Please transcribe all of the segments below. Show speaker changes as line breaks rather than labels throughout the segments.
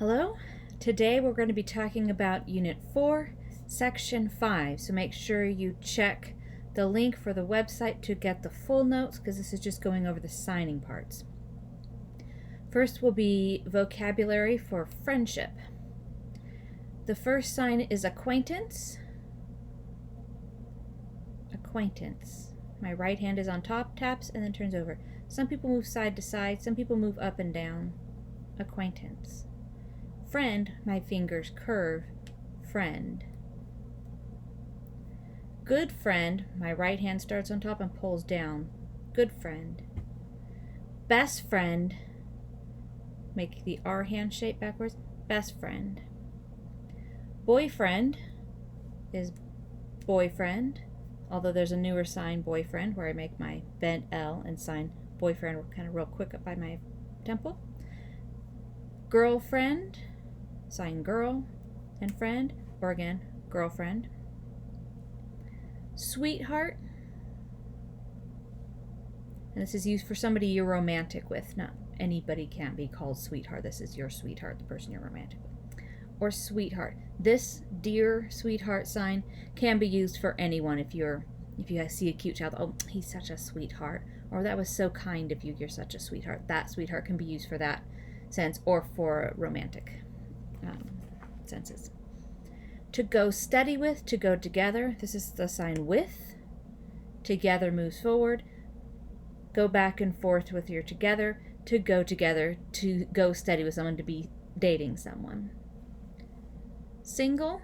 Hello, today we're going to be talking about Unit 4, Section 5, so make sure you check the link for the website to get the full notes because this is just going over the signing parts. First will be vocabulary for friendship. The first sign is acquaintance. Acquaintance. My right hand is on top, taps, and then turns over. Some people move side to side, some people move up and down. Acquaintance. Friend, my fingers curve, friend. Good friend, my right hand starts on top and pulls down, good friend. Best friend, make the R hand shape backwards, best friend. Boyfriend is boyfriend, although there's a newer sign, boyfriend, where I make my bent L and sign boyfriend kind of real quick up by my temple. Girlfriend, sign girl and friend, or again, girlfriend. Sweetheart, and this is used for somebody you're romantic with. Not anybody can be called sweetheart. This is your sweetheart, the person you're romantic with. Or sweetheart. This dear sweetheart sign can be used for anyone. If you see a cute child, oh, he's such a sweetheart, or that was so kind of you, you're such a sweetheart. That sweetheart can be used for that sense or for romantic senses. To go steady with, to go together. This is the sign with. Together moves forward. Go back and forth with your together. To go together. To go steady with someone. To be dating someone. Single.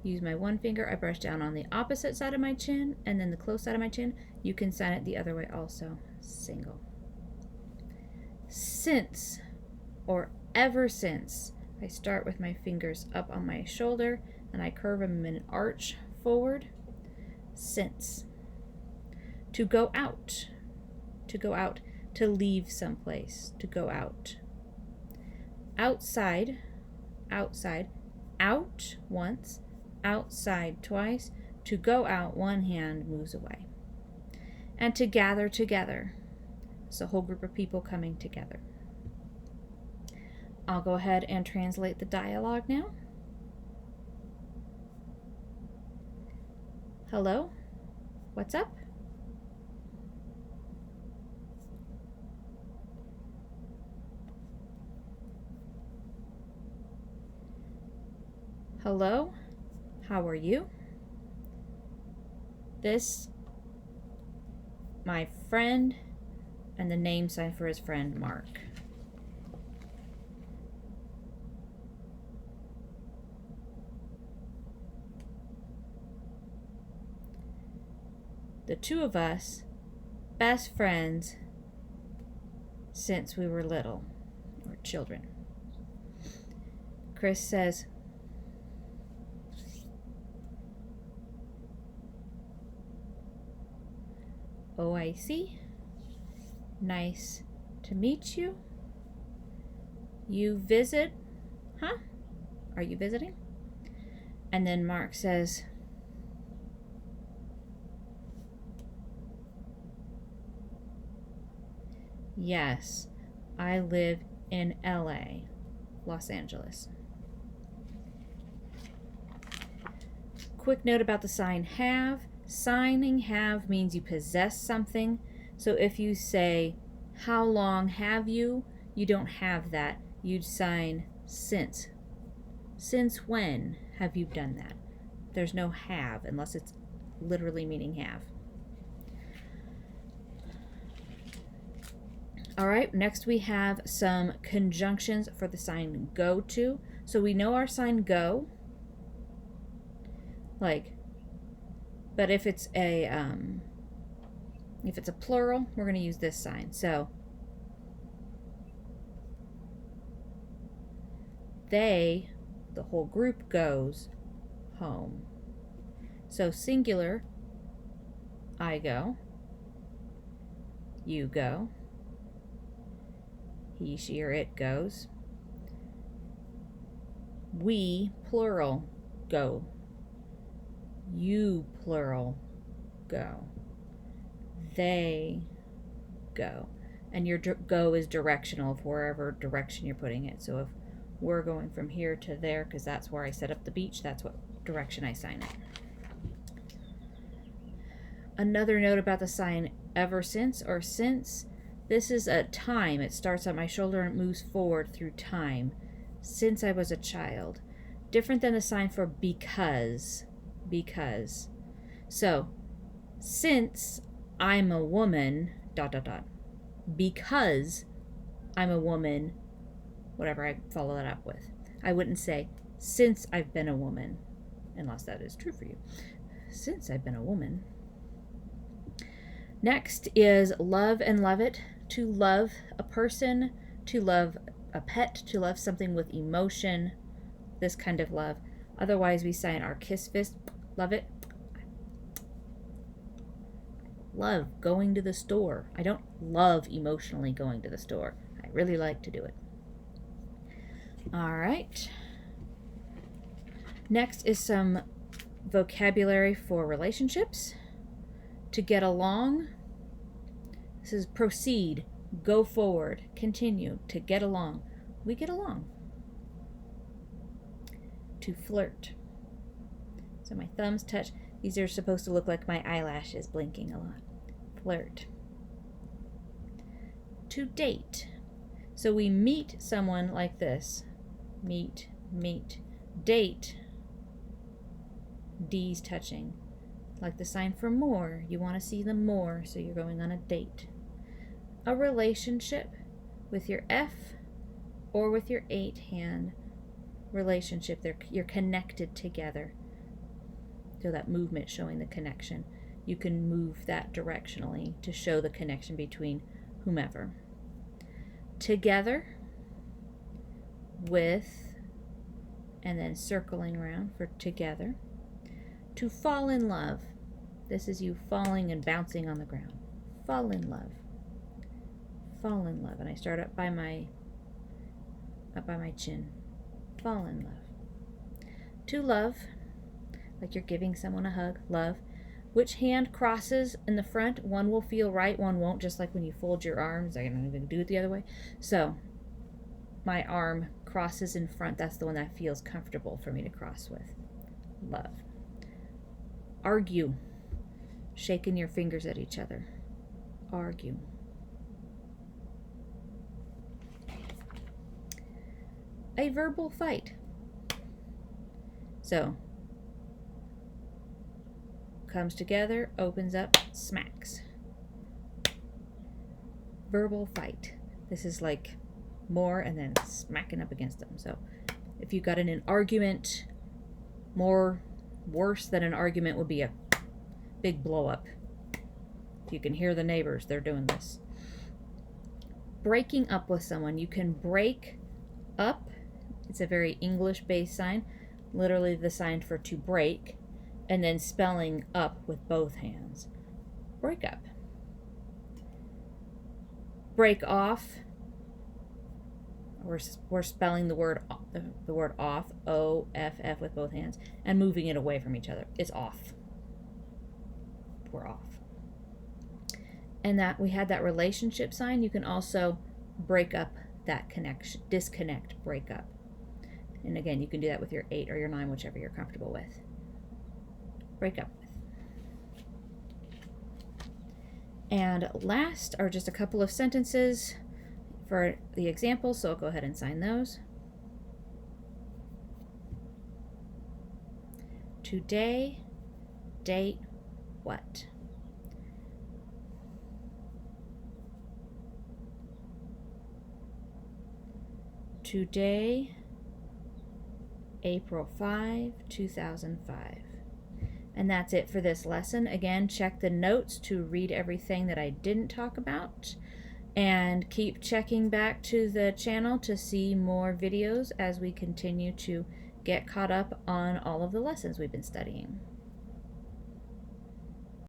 Use my one finger. I brush down on the opposite side of my chin and then the close side of my chin. You can sign it the other way also. Single. Since or ever since. I start with my fingers up on my shoulder and I curve them in an arch forward. Since. To go out. To go out. To leave someplace. To go out. Outside. Outside. Out once. Outside twice. To go out, one hand moves away. And to gather together. It's a whole group of people coming together. I'll go ahead and translate the dialogue now. Hello? What's up? Hello? How are you? This, my friend, and the name sign for his friend, Mark. The two of us, best friends since we were little, or children. Chris says, oh, I see. Nice to meet you. You visit? Huh? Are you visiting? And then Mark says, yes, I live in LA, Los Angeles. Quick note about the sign have. Signing have means you possess something. So if you say, how long have you? You don't have that. You'd sign since. Since when have you done that? There's no have unless it's literally meaning have. All right, next we have some conjunctions for the sign go to. So we know our sign go, like, but if it's a plural, we're going to use this sign. So they, the whole group goes home. So singular, I go, you go, he, she, or it goes. We, plural, go. You, plural, go. They go. And your go is directional of wherever direction you're putting it. So if we're going from here to there, because that's where I set up the beach, that's what direction I sign it. Another note about the sign ever since or since. This is a time. It starts at my shoulder and it moves forward through time. Since I was a child. Different than the sign for because. Because. So, since I'm a woman, ... Because I'm a woman, whatever I follow that up with. I wouldn't say, since I've been a woman, unless that is true for you. Since I've been a woman. Next is love and love it. To love a person, to love a pet, to love something with emotion, this kind of love. Otherwise, we sign our kiss fist, love it. Love going to the store. I don't love emotionally going to the store. I really like to do it. All right. Next is some vocabulary for relationships. To get along. This is proceed, go forward, continue, to get along. We get along. To flirt. So my thumbs touch. These are supposed to look like my eyelashes blinking a lot. Flirt. To date. So we meet someone like this. Meet, meet. Date. D's touching. Like the sign for more. You want to see them more, so you're going on a date. A relationship with your F or with your 8 hand. Relationship. You're connected together. So that movement showing the connection. You can move that directionally to show the connection between whomever. Together, with, and then circling around for together. To fall in love. This is you falling and bouncing on the ground. Fall in love. Fall in love. And I start up by my chin. Fall in love. To love. Like you're giving someone a hug. Love. Which hand crosses in the front? One will feel right, one won't, just like when you fold your arms. I don't even do it the other way. So my arm crosses in front. That's the one that feels comfortable for me to cross with. Love. Argue. Shaking your fingers at each other. Argue. A verbal fight. So, comes together, opens up, smacks. Verbal fight. This is like more and then smacking up against them. So, if you got in an argument, worse than an argument would be a big blow up. You can hear the neighbors, they're doing this. Breaking up with someone. You can break up. It's a very English-based sign. Literally the sign for to break. And then spelling up with both hands. Break up. Break off. We're spelling the word off. O-F-F with both hands. And moving it away from each other. It's off. We're off. And that we had that relationship sign. You can also break up that connection. Disconnect. Break up. And again, you can do that with your 8 or your 9, whichever you're comfortable with. Break up with. And last are just a couple of sentences for the example, so I'll go ahead and sign those. Today, date, what? Today, April 5, 2005. And that's it for this lesson. Again, check the notes to read everything that I didn't talk about. And keep checking back to the channel to see more videos as we continue to get caught up on all of the lessons we've been studying.